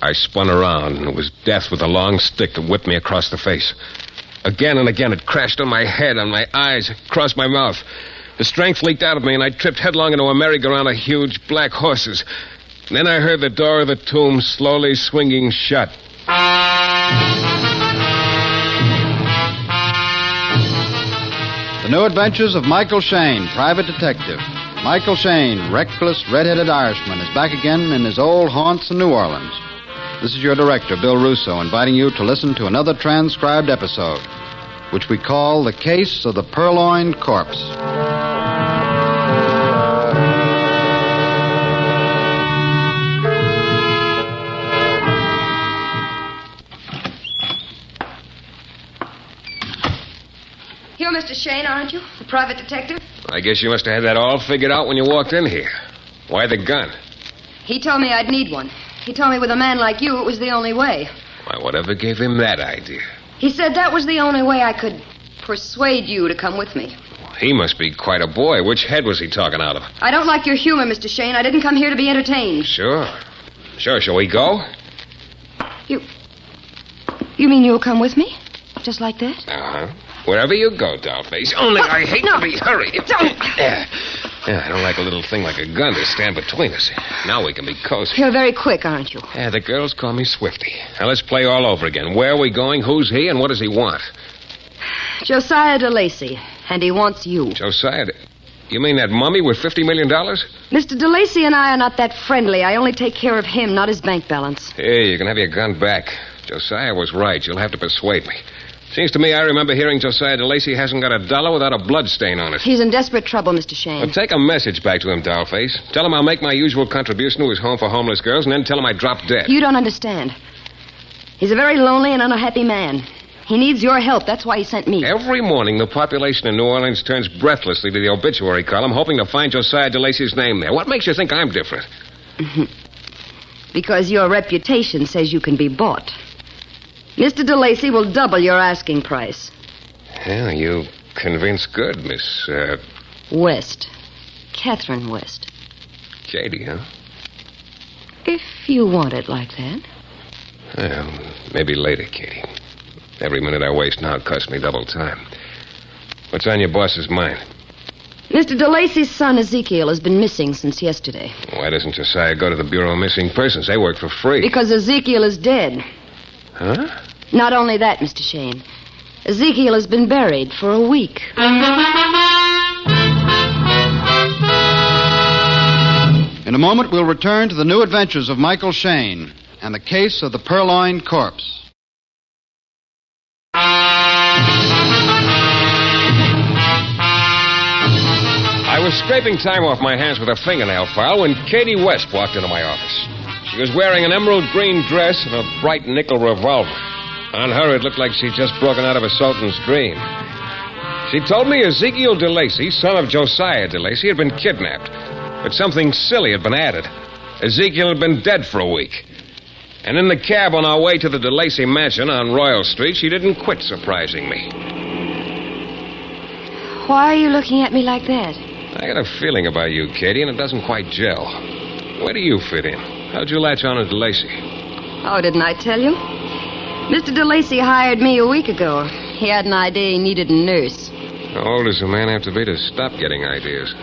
I spun around, and it was death with a long stick that whipped me across the face. Again and again, it crashed on my head, on my eyes, across my mouth. The strength leaked out of me, and I tripped headlong into a merry-go-round of huge black horses. And then I heard the door of the tomb slowly swinging shut. The New Adventures of Michael Shayne, Private Detective. Michael Shayne, reckless, red-headed Irishman, is back again in his old haunts in New Orleans. This is your director, Bill Russo, inviting you to listen to another transcribed episode, which we call The Case of the Purloined Corpse. You're Mr. Shayne, aren't you? The private detective? I guess you must have had that all figured out when you walked in here. Why the gun? He told me I'd need one. He told me with a man like you, it was the only way. Why, whatever gave him that idea? He said that was the only way I could persuade you to come with me. He must be quite a boy. Which head was he talking out of? I don't like your humor, Mr. Shayne. I didn't come here to be entertained. Sure. Shall we go? You mean you'll come with me? Just like that? Uh-huh. Wherever you go, dollface. Only I hate to be hurried. Don't. Yeah, I don't like a little thing like a gun to stand between us. Now we can be cozy. You're very quick, aren't you? Yeah, the girls call me Swifty. Now let's play all over again. Where are we going? Who's he? And what does he want? Josiah DeLacy, and he wants you. Josiah? You mean that mummy with $50 million? Mr. DeLacy and I are not that friendly. I only take care of him, not his bank balance. Hey, you can have your gun back. Josiah was right. You'll have to persuade me. Seems to me I remember hearing Josiah DeLacy hasn't got $1 without a blood stain on it. He's in desperate trouble, Mr. Shayne. Well, take a message back to him, dollface. Tell him I'll make my usual contribution to his home for homeless girls, and then tell him I dropped dead. You don't understand. He's a very lonely and unhappy man. He needs your help. That's why he sent me. Every morning, the population in New Orleans turns breathlessly to the obituary column, hoping to find Josiah DeLacy's name there. What makes you think I'm different? Because your reputation says you can be bought. Mr. DeLacy will double your asking price. Yeah, you convince good, Miss, West. Catherine West. Katie, huh? If you want it like that. Well, maybe later, Katie. Every minute I waste now costs me double time. What's on your boss's mind? Mr. DeLacy's son, Ezekiel, has been missing since yesterday. Why doesn't Josiah go to the Bureau of Missing Persons? They work for free. Because Ezekiel is dead. Huh? Not only that, Mr. Shayne. Ezekiel has been buried for a week. In a moment, we'll return to the new adventures of Michael Shayne and the case of the Purloined Corpse. I was scraping time off my hands with a fingernail file when Katie West walked into my office. She was wearing an emerald green dress and a bright nickel revolver. On her, it looked like she'd just broken out of a sultan's dream. She told me Ezekiel DeLacy, son of Josiah DeLacy, had been kidnapped. But something silly had been added. Ezekiel had been dead for a week. And in the cab on our way to the DeLacy mansion on Royal Street, she didn't quit surprising me. Why are you looking at me like that? I got a feeling about you, Katie, and it doesn't quite gel. Where do you fit in? How'd you latch on to DeLacy? Oh, didn't I tell you? Mr. DeLacy hired me a week ago. He had an idea he needed a nurse. How old does a man have to be to stop getting ideas?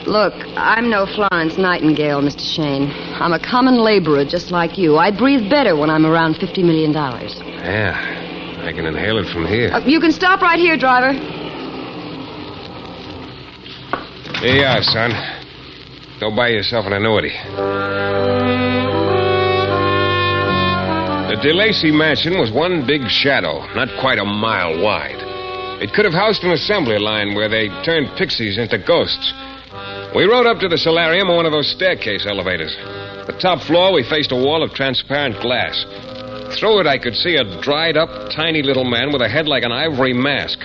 Look, I'm no Florence Nightingale, Mr. Shayne. I'm a common laborer just like you. I breathe better when I'm around $50 million. Yeah, I can inhale it from here. You can stop right here, driver. Here you are, son. Go buy yourself an annuity. The DeLacy mansion was one big shadow, not quite a mile wide. It could have housed an assembly line where they turned pixies into ghosts. We rode up to the solarium on one of those staircase elevators. The top floor, we faced a wall of transparent glass. Through it, I could see a dried-up, tiny little man with a head like an ivory mask.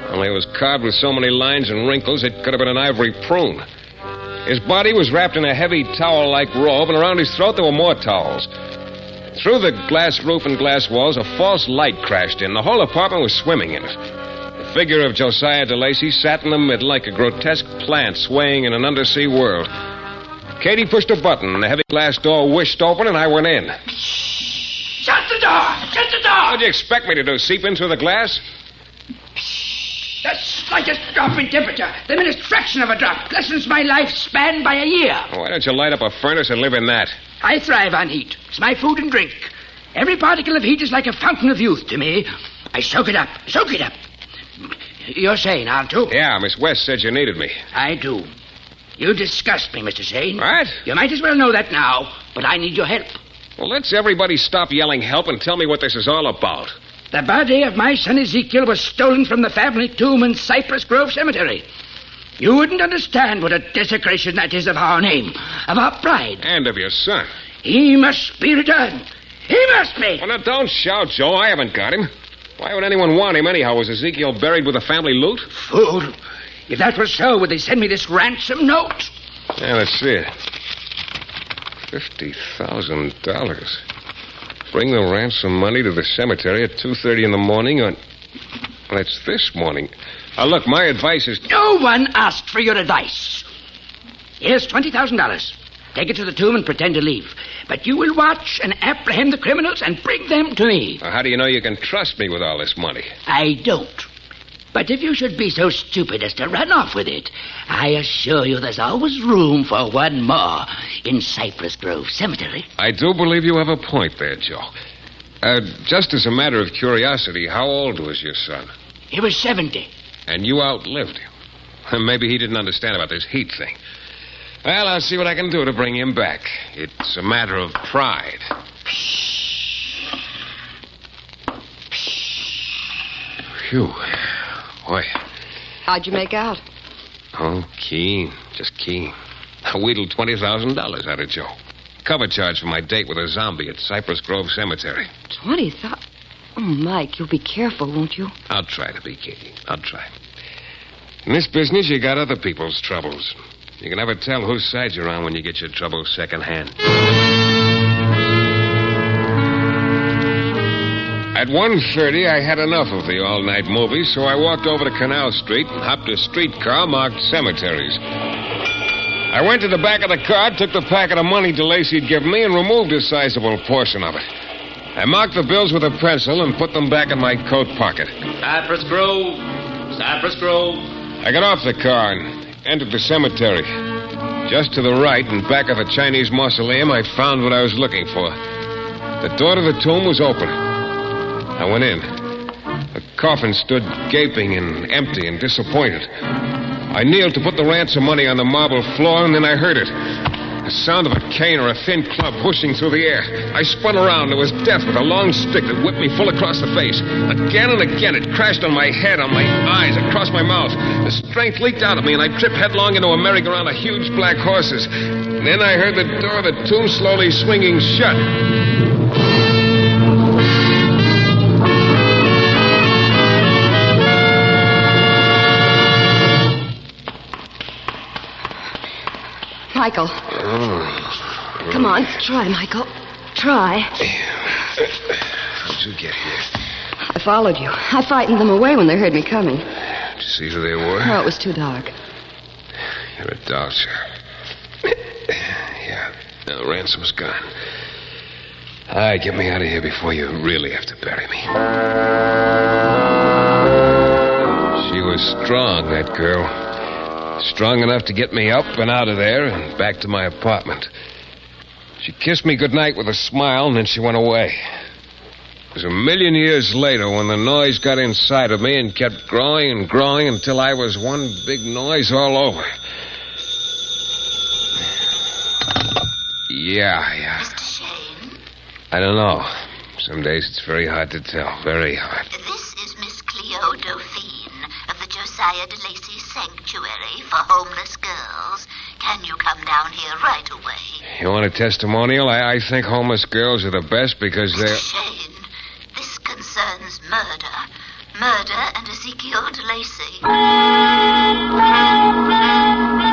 Only it was carved with so many lines and wrinkles, it could have been an ivory prune. His body was wrapped in a heavy towel-like robe, and around his throat there were more towels. Through the glass roof and glass walls, a false light crashed in. The whole apartment was swimming in it. The figure of Josiah DeLacy sat in the middle like a grotesque plant swaying in an undersea world. Katie pushed a button, and the heavy glass door whished open, and I went in. Shh. door! Shut the door! What'd you expect me to do, seep in through the glass? The slightest drop in temperature, the merest fraction of a drop, lessens my lifespan by a year. Why don't you light up a furnace and live in that? I thrive on heat. It's my food and drink. Every particle of heat is like a fountain of youth to me. I soak it up. You're Shayne, aren't you? Yeah, Miss West said you needed me. I do. You disgust me, Mr. Shayne. What? You might as well know that now, but I need your help. Well, let's everybody stop yelling help and tell me what this is all about. The body of my son Ezekiel was stolen from the family tomb in Cypress Grove Cemetery. You wouldn't understand what a desecration that is of our name, of our pride. And of your son. He must be returned. He must be. Well, now, don't shout, Joe. I haven't got him. Why would anyone want him anyhow? Was Ezekiel buried with the family loot? Fool. If that was so, would they send me this ransom note? Yeah, let's see it. $50,000. Bring the ransom money to the cemetery at 2:30 in the morning on... Well, it's this morning. Look, my advice is... No one asked for your advice. Here's $20,000. Take it to the tomb and pretend to leave. But you will watch and apprehend the criminals and bring them to me. How do you know you can trust me with all this money? I don't. But if you should be so stupid as to run off with it, I assure you there's always room for one more in Cypress Grove Cemetery. I do believe you have a point there, Joe. Just as a matter of curiosity, how old was your son? He was 70. And you outlived him. Maybe he didn't understand about this heat thing. Well, I'll see what I can do to bring him back. It's a matter of pride. Phew. Boy. How'd you make out? Oh, keen. Just keen. I wheedled $20,000 out of Joe. Cover charge for my date with a zombie at Cypress Grove Cemetery. 20,000? Oh, Mike, you'll be careful, won't you? I'll try to be, Katie. I'll try. In this business, you got other people's troubles. You can never tell whose side you're on when you get your troubles secondhand. At 1:30, I had enough of the all-night movie, so I walked over to Canal Street and hopped a streetcar marked cemeteries. I went to the back of the car, took the packet of money DeLacy had given me, and removed a sizable portion of it. I marked the bills with a pencil and put them back in my coat pocket. Cypress Grove. Cypress Grove. I got off the car and entered the cemetery. Just to the right, in back of the Chinese mausoleum, I found what I was looking for. The door to the tomb was open. I went in. The coffin stood gaping and empty and disappointed. I kneeled to put the ransom money on the marble floor, and then I heard it. The sound of a cane or a thin club whooshing through the air. I spun around. It was death with a long stick that whipped me full across the face. Again and again, it crashed on my head, on my eyes, across my mouth. The strength leaked out of me, and I tripped headlong into a merry-go-round of huge black horses. And then I heard the door of the tomb slowly swinging shut. Michael. Come on, try, Michael. Try. How'd you get here? I followed you. I frightened them away when they heard me coming. Did you see who they were? No, it was too dark. You're a dodger. Yeah. Now, the ransom's gone. All right, get me out of here before you really have to bury me. She was strong, that girl. Strong enough to get me up and out of there and back to my apartment. She kissed me goodnight with a smile, and then she went away. It was 1,000,000 years later when the noise got inside of me and kept growing and growing until I was one big noise all over. Yeah. Mr. Shayne? I don't know. Some days it's very hard to tell. Very hard. This is Miss Cleo Dauphine of the Josiah DeLacy Sanctuary for Homeless Girls. Can you come down here right away? You want a testimonial? I think homeless girls are the best because Mr. they're... Shayne, this concerns murder. Murder and Ezekiel DeLacy.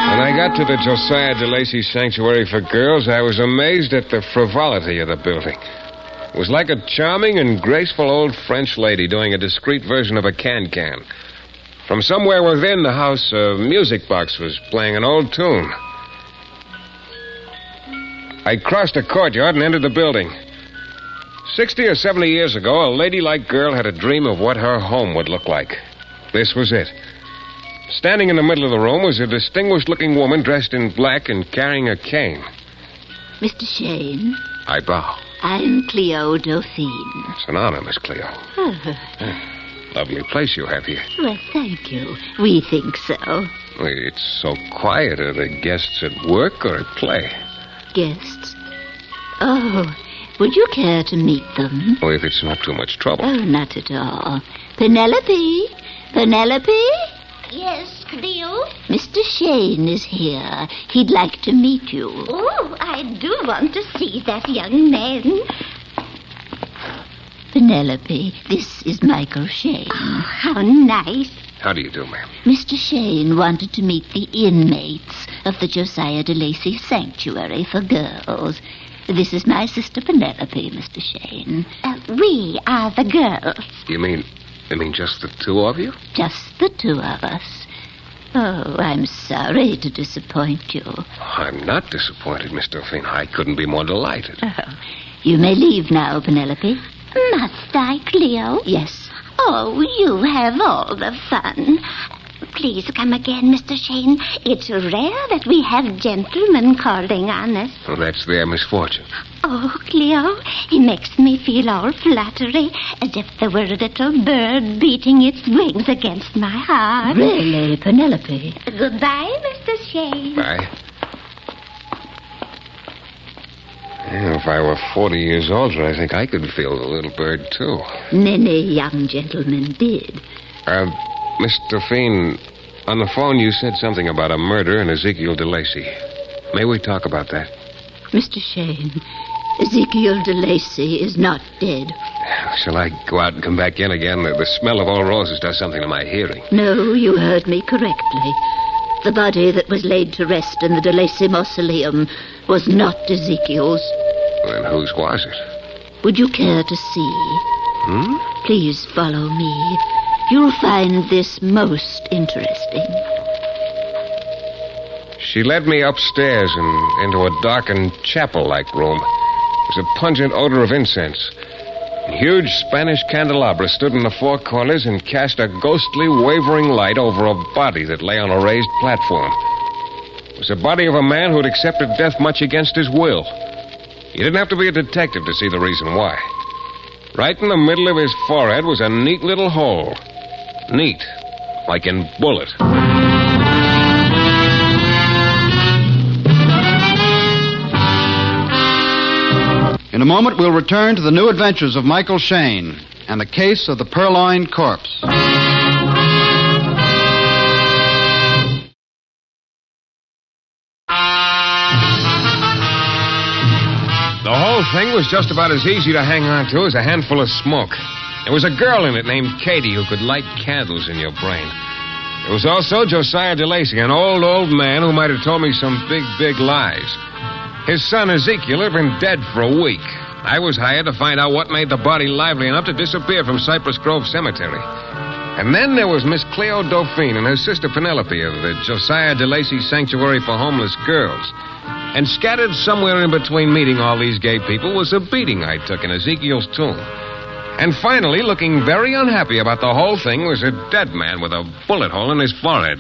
When I got to the Josiah DeLacy Sanctuary for Girls, I was amazed at the frivolity of the building. It was like a charming and graceful old French lady doing a discreet version of a can-can. From somewhere within the house, a music box was playing an old tune. I crossed a courtyard and entered the building. 60 or 70 years ago, a ladylike girl had a dream of what her home would look like. This was it. Standing in the middle of the room was a distinguished-looking woman dressed in black and carrying a cane. Mr. Shayne. I bow. I'm Cleo Dauphine. It's an honor, Miss Cleo. Lovely place you have here. Well, thank you. We think so. It's so quiet. Are the guests at work or at play? Guests? Oh, would you care to meet them? Oh, if it's not too much trouble. Oh, not at all. Penelope? Penelope? Yes, Cleo? Mr. Shayne is here. He'd like to meet you. Oh, I do want to see that young man. Penelope, this is Michael Shayne. Oh, how nice. How do you do, ma'am? Mr. Shayne wanted to meet the inmates of the Josiah DeLacy Sanctuary for Girls. This is my sister Penelope, Mr. Shayne. We are the girls. You mean just the two of you? Just the two of us. Oh, I'm sorry to disappoint you. I'm not disappointed, Miss Dauphine. I couldn't be more delighted. Oh, you may leave now, Penelope. Must I, Cleo? Yes. Oh, you have all the fun. Please come again, Mr. Shayne. It's rare that we have gentlemen calling on us. Well, that's their misfortune. Oh, Cleo, he makes me feel all fluttery, as if there were a little bird beating its wings against my heart. Really, Penelope? Goodbye, Mr. Shayne. Bye. Yeah, if I were 40 years older, I think I could feel the little bird, too. Many young gentlemen did. Miss Dauphine, on the phone you said something about a murder in Ezekiel DeLacy. May we talk about that? Mr. Shayne, Ezekiel DeLacy is not dead. Shall I go out and come back in again? The smell of old roses does something to my hearing. No, you heard me correctly. The body that was laid to rest in the DeLacy mausoleum was not Ezekiel's. Then whose was it? Would you care to see? Please follow me. You'll find this most interesting. She led me upstairs and into a darkened chapel-like room. There was a pungent odor of incense. Huge Spanish candelabra stood in the four corners and cast a ghostly, wavering light over a body that lay on a raised platform. It was the body of a man who had accepted death much against his will. You didn't have to be a detective to see the reason why. Right in the middle of his forehead was a neat little hole. Neat, like in bullet. In a moment, we'll return to the new adventures of Michael Shayne and the case of the Purloined corpse. The whole thing was just about as easy to hang on to as a handful of smoke. There was a girl in it named Katie who could light candles in your brain. There was also Josiah DeLacy, an old man who might have told me some big lies. His son Ezekiel had been dead for a week. I was hired to find out what made the body lively enough to disappear from Cypress Grove Cemetery. And then there was Miss Cleo Dauphine and her sister Penelope of the Josiah DeLacy Sanctuary for Homeless Girls. And scattered somewhere in between meeting all these gay people was a beating I took in Ezekiel's tomb. And finally, looking very unhappy about the whole thing, was a dead man with a bullet hole in his forehead.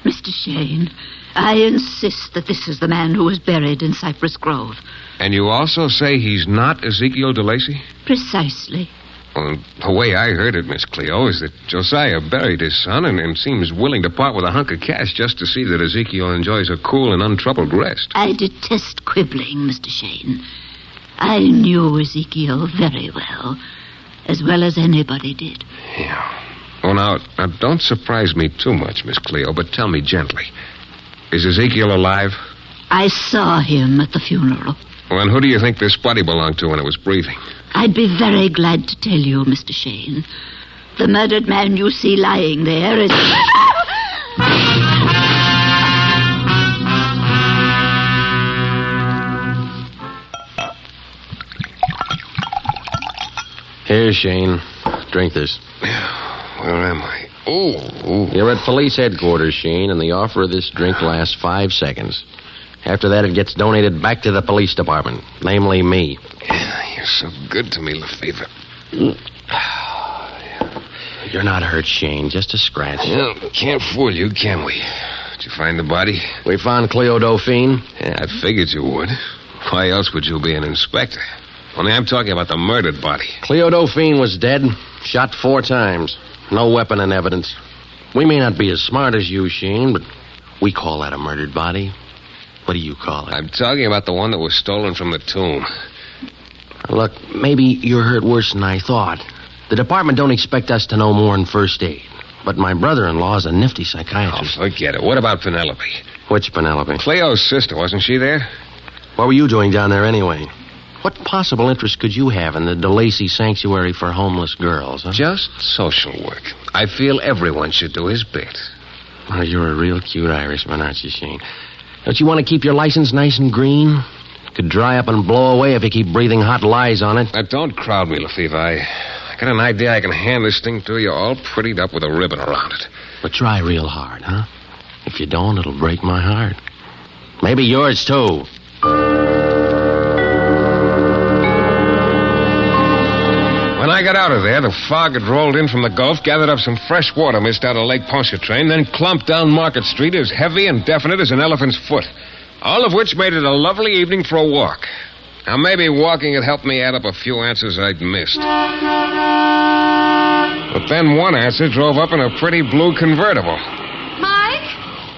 Mr. Shayne, I insist that this is the man who was buried in Cypress Grove. And you also say he's not Ezekiel DeLacy? Precisely. Well, the way I heard it, Miss Cleo, is that Josiah buried his son and seems willing to part with a hunk of cash just to see that Ezekiel enjoys a cool and untroubled rest. I detest quibbling, Mr. Shayne. I knew Ezekiel very well as anybody did. Yeah. Well, now, don't surprise me too much, Miss Cleo, but tell me gently. Is Ezekiel alive? I saw him at the funeral. Well, and who do you think this body belonged to when it was breathing? I'd be very glad to tell you, Mr. Shayne. The murdered man you see lying there is... Here, Shayne. Drink this. Where am I? Oh. You're at police headquarters, Shayne, and the offer of this drink lasts 5 seconds. After that, it gets donated back to the police department, namely me. Yeah, You're so good to me, Lefevre. You're not hurt, Shane. Just a scratch. Well, can't fool you, can we? Did you find the body? We found Cleo Dauphine. Yeah, I figured you would. Why else would you be an inspector? Only I'm talking about the murdered body. Cleo Dauphine was dead, shot 4 times. No weapon and evidence. We may not be as smart as you, Shane, but we call that a murdered body. What do you call it? I'm talking about the one that was stolen from the tomb. Look, maybe you're hurt worse than I thought. The department don't expect us to know more than first aid. But my brother-in-law's a nifty psychiatrist. Oh, forget it. What about Penelope? Which Penelope? Cleo's sister, wasn't she there? What were you doing down there anyway? What possible interest could you have in the DeLacy Sanctuary for Homeless Girls, huh? Just social work. I feel everyone should do his bit. Well, you're a real cute Irishman, aren't you, Shane? Don't you want to keep your license nice and green? It could dry up and blow away if you keep breathing hot lies on it. Now, don't crowd me, Lefevre. I got an idea I can hand this thing to you all prettied up with a ribbon around it. But try real hard, huh? If you don't, it'll break my heart. Maybe yours, too. When I got out of there, the fog had rolled in from the Gulf, gathered up some fresh water mist out of Lake Pontchartrain, then clumped down Market Street as heavy and definite as an elephant's foot. All of which made it a lovely evening for a walk. Now, maybe walking had helped me add up a few answers I'd missed. But then one answer drove up in a pretty blue convertible. Mike?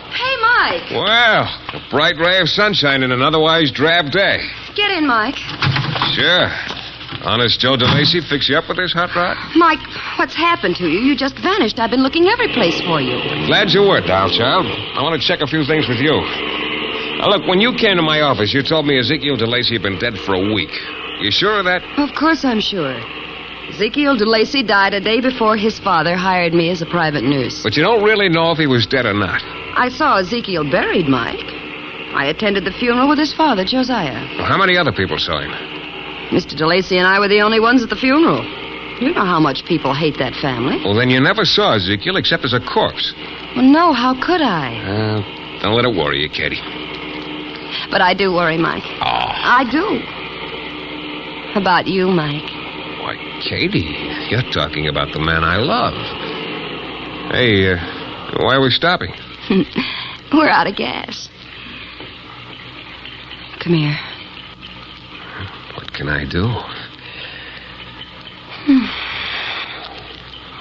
Hey, Mike. Well, a bright ray of sunshine in an otherwise drab day. Get in, Mike. Sure. Honest Joe DeLacy fix you up with this hot rod? Mike, what's happened to you? You just vanished. I've been looking every place for you. Glad you were, doll child. I want to check a few things with you. Now, look, when you came to my office, you told me Ezekiel DeLacy had been dead for a week. You sure of that? Of course I'm sure. Ezekiel DeLacy died a day before his father hired me as a private nurse. But you don't really know if he was dead or not. I saw Ezekiel buried, Mike. I attended the funeral with his father, Josiah. Well, how many other people saw him? Mr. DeLacy and I were the only ones at the funeral. You know how much people hate that family. Well, then you never saw Ezekiel except as a corpse. Well, no, how could I? Don't let it worry you, Katie. But I do worry, Mike. Oh. I do. About you, Mike. Why, Katie, you're talking about the man I love. Hey, why are we stopping? We're out of gas. Come here. What can I do?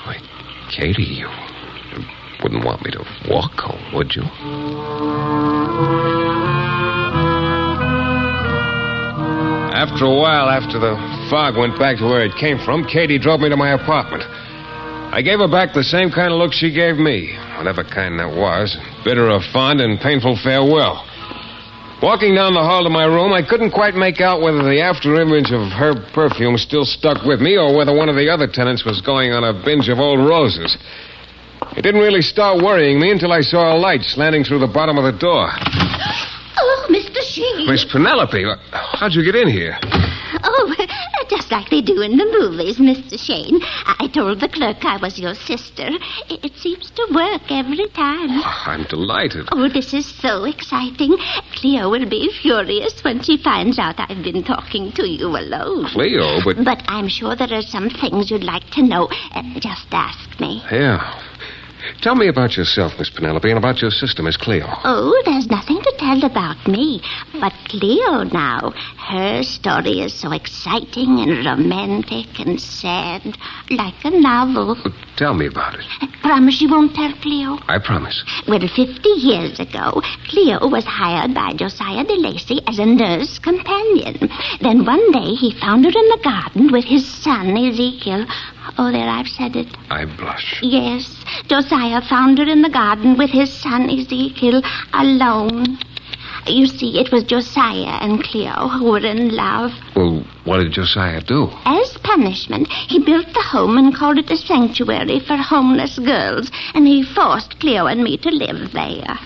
Why, Katie, you wouldn't want me to walk home, would you? After a while, after the fog went back to where it came from, Katie drove me to my apartment. I gave her back the same kind of look she gave me, whatever kind that was, bid her a fond and painful farewell. Walking down the hall to my room, I couldn't quite make out whether the after-image of her perfume still stuck with me or whether one of the other tenants was going on a binge of old roses. It didn't really start worrying me until I saw a light slanting through the bottom of the door. Oh, Mr. Shayne. Miss Penelope, how'd you get in here? Oh, just like they do in the movies, Mr. Shayne. I told the clerk I was your sister. It seems to work every time. Oh, I'm delighted. Oh, this is so exciting. Cleo will be furious when she finds out I've been talking to you alone. Cleo, but... But I'm sure there are some things you'd like to know. Just ask me. Yeah. Tell me about yourself, Miss Penelope, and about your sister, Miss Cleo. Oh, there's nothing to tell about me. But Cleo now, her story is so exciting and romantic and sad, like a novel. Tell me about it. Promise you won't tell Cleo? I promise. Well, 50 years ago, Cleo was hired by Josiah DeLacy as a nurse companion. Then one day he found her in the garden with his son, Ezekiel. Oh, there, I've said it. I blush. Yes, Josiah found her in the garden with his son Ezekiel, alone. You see, it was Josiah and Cleo who were in love. Well, what did Josiah do? As punishment, he built the home and called it a sanctuary for homeless girls, and he forced Cleo and me to live there.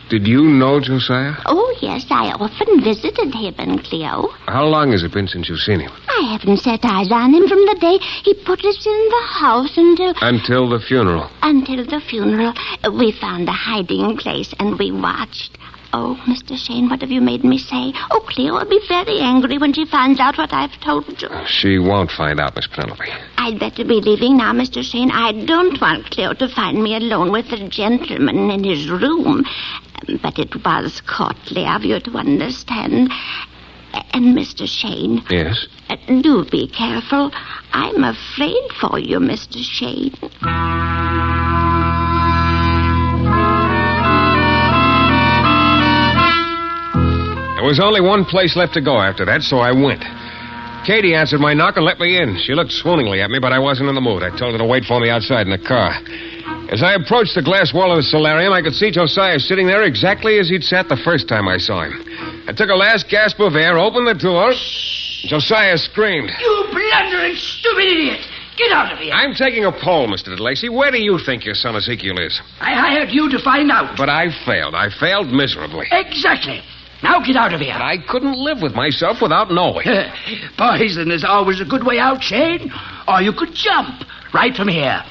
Did you know Josiah? Oh, yes, I often visited him and Cleo. How long has it been since you've seen him? I haven't set eyes on him from the day he put us in the house until... Until the funeral? Until the funeral. We found a hiding place and we watched. Oh, Mr. Shayne, what have you made me say? Oh, Cleo will be very angry when she finds out what I've told you. She won't find out, Miss Penelope. I'd better be leaving now, Mr. Shayne. I don't want Cleo to find me alone with the gentleman in his room. But it was courtly of you to understand. And, Mr. Shayne... Yes? Do be careful. I'm afraid for you, Mr. Shayne. There was only one place left to go after that, so I went. Katie answered my knock and let me in. She looked swooningly at me, but I wasn't in the mood. I told her to wait for me outside in the car. As I approached the glass wall of the solarium, I could see Josiah sitting there exactly as he'd sat the first time I saw him. I took a last gasp of air, opened the door. Josiah screamed. You blundering, stupid idiot! Get out of here! I'm taking a poll, Mr. DeLacy. Where do you think your son Ezekiel is? I hired you to find out. But I failed. I failed miserably. Exactly. Now get out of here. But I couldn't live with myself without knowing. Poison is always a good way out, Shayne. Or you could jump right from here.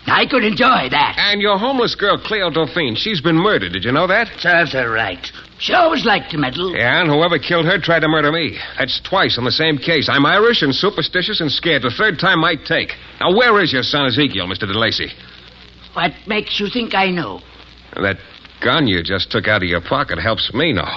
I could enjoy that. And your homeless girl, Cleo Dauphine, she's been murdered. Did you know that? Serves her right. She always liked to meddle. Yeah, and whoever killed her tried to murder me. That's twice on the same case. I'm Irish and superstitious and scared. The third time might take. Now, where is your son Ezekiel, Mr. DeLacy? What makes you think I know? That gun you just took out of your pocket helps me know.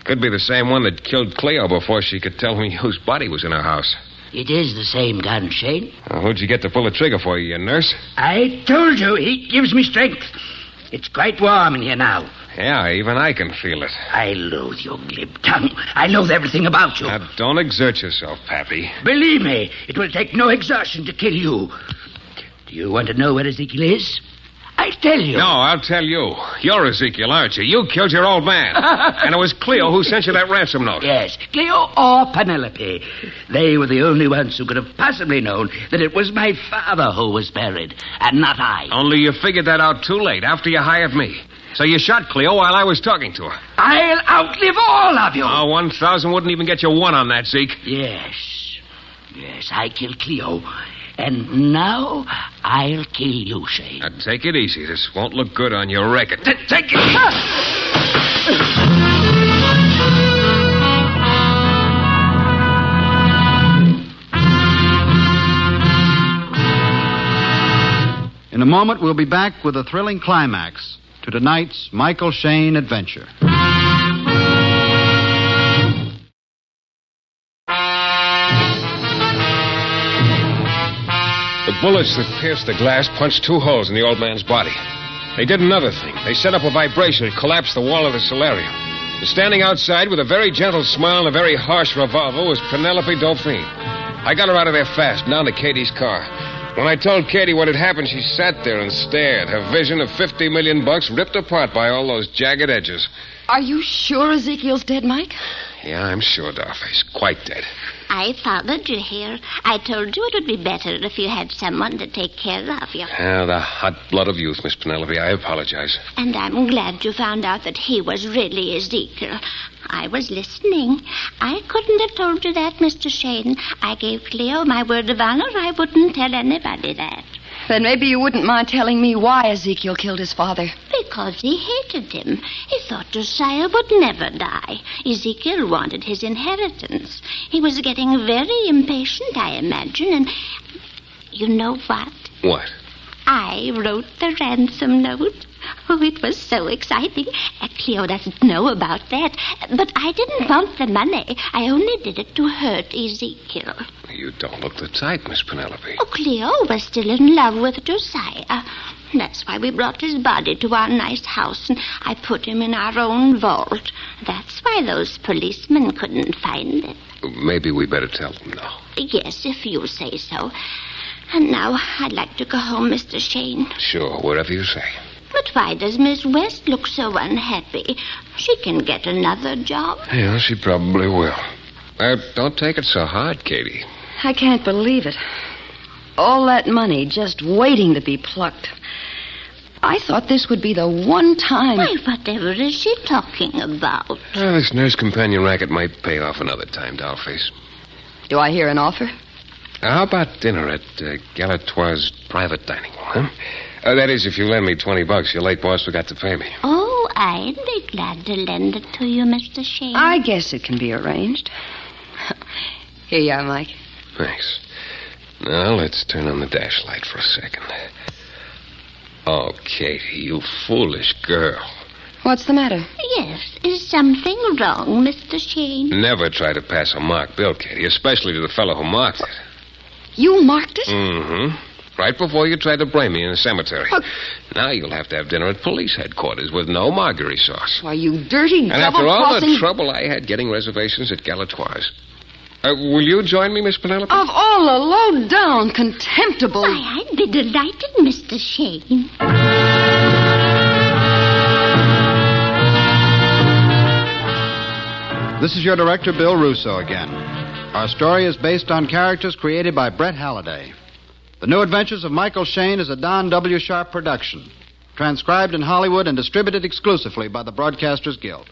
Could be the same one that killed Cleo before she could tell me whose body was in her house. It is the same gun, Shayne. Well, who'd you get to pull the trigger for you, your nurse? I told you, he gives me strength. It's quite warm in here now. Yeah, even I can feel it. I loathe your glib tongue. I loathe everything about you. Now, don't exert yourself, Pappy. Believe me, it will take no exertion to kill you. Do you want to know where Ezekiel is? I'll tell you. No, I'll tell you. You're Ezekiel, aren't you? You killed your old man. And it was Cleo who sent you that ransom note. Yes, Cleo or Penelope. They were the only ones who could have possibly known that it was my father who was buried, and not I. Only you figured that out too late, after you hired me. So you shot Cleo while I was talking to her. I'll outlive all of you. Oh, 1,000 wouldn't even get you one on that, Zeke. Yes, I killed Cleo. And now I'll kill you, Shayne. Now, take it easy. This won't look good on your record. Take it. In a moment, we'll be back with a thrilling climax to tonight's Michael Shayne adventure. The bullets that pierced the glass punched 2 holes in the old man's body. They did another thing. They set up a vibration that collapsed the wall of the solarium. And standing outside with a very gentle smile and a very harsh revolver was Penelope Dauphine. I got her out of there fast, down to Katie's car. When I told Katie what had happened, she sat there and stared, her vision of $50 million ripped apart by all those jagged edges. Are you sure Ezekiel's dead, Mike? Yeah, I'm sure, Dollface. Quite dead. I followed you here. I told you it would be better if you had someone to take care of you. The hot blood of youth, Miss Penelope. I apologize. And I'm glad you found out that he was really Ezekiel. I was listening. I couldn't have told you that, Mr. Shayne. I gave Cleo my word of honor. I wouldn't tell anybody that. Then maybe you wouldn't mind telling me why Ezekiel killed his father. Because he hated him. He thought Josiah would never die. Ezekiel wanted his inheritance. He was getting very impatient, I imagine, and you know what? What? I wrote the ransom note. Oh, it was so exciting. Cleo doesn't know about that. But I didn't want the money. I only did it to hurt Ezekiel. You don't look the type, Miss Penelope. Oh, Cleo was still in love with Josiah. That's why we brought his body to our nice house, and I put him in our own vault. That's why those policemen couldn't find it. Maybe we better tell them now. Yes, if you say so. And now I'd like to go home, Mr. Shayne. Sure, wherever you say. But why does Miss West look so unhappy? She can get another job. Yeah, she probably will. Don't take it so hard, Katie. I can't believe it. All that money just waiting to be plucked. I thought this would be the one time... Why, whatever is she talking about? Well, this nurse companion racket might pay off another time, Dollface. Do I hear an offer? How about dinner at Galatoire's private dining room, huh? That is, if you lend me $20, your late boss forgot to pay me. Oh, I'd be glad to lend it to you, Mr. Shayne. I guess it can be arranged. Here you are, Mike. Thanks. Now, let's turn on the dash light for a second. Oh, Katie, you foolish girl. What's the matter? Yes, is something wrong, Mr. Shayne? Never try to pass a marked bill, Katie, especially to the fellow who marked it. You marked it? Mm-hmm. Right before you tried to blame me in the cemetery. Oh. Now you'll have to have dinner at police headquarters with no marguerite sauce. Why, you dirty, And after all double-crossing... the trouble I had getting reservations at Galatoire's. Will you join me, Miss Penelope? Of all the low-down, contemptible... Why, I'd be delighted, Mr. Shayne. This is your director, Bill Russo, again. Our story is based on characters created by Brett Halliday. The New Adventures of Michael Shayne is a Don W. Sharp production, transcribed in Hollywood and distributed exclusively by the Broadcasters Guild.